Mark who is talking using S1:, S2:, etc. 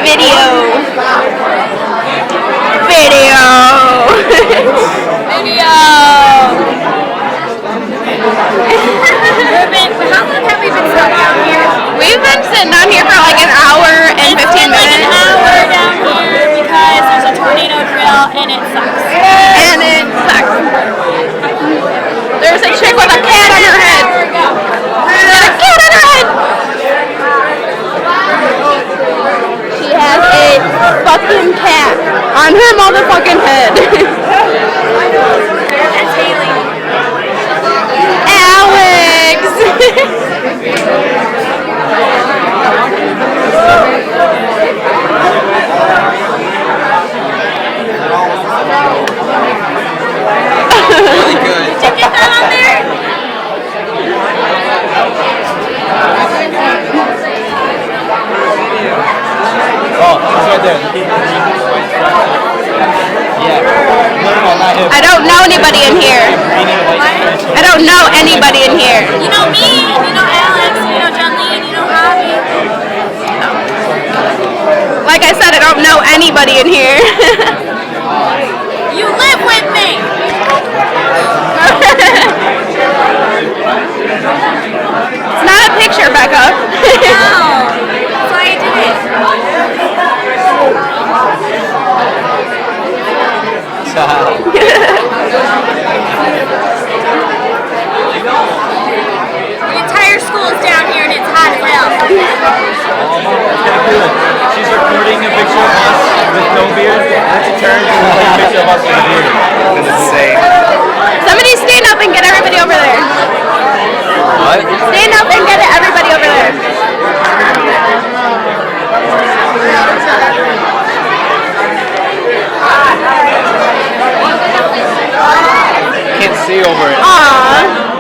S1: Video. Video.
S2: Video. How long have we been sitting down here?
S1: We've been sitting down here for like an hour and 15
S2: It's been like
S1: minutes.
S2: an hour down here because there's a tornado drill and it sucks.
S1: And it sucks. There's a chick with a cat on her head. There's a cat on her head. She has a fucking cat on her motherfucking head.
S2: That's Haley.
S1: Alex.
S3: Really good.
S2: Did you get that on there?
S3: Oh, he's right there. Yeah. No, not him.
S1: I don't know anybody in here. I don't know anybody in here.
S2: You know me, you know Alex, you know John Lee, you know Javi.
S1: Like I said, I don't know anybody in here.
S2: You live with me.
S1: It's not a picture, Becca.
S2: No. That's why I did it. The entire school is down here and it's hot as hell.
S3: She's recording a picture of us with no beard. Then she turns and looks like a picture of us with a beard. That's insane.
S1: Somebody stand up and get everybody over there.
S3: What?
S1: Stand up and get everybody over there.
S3: Can't see over it.
S1: Aww.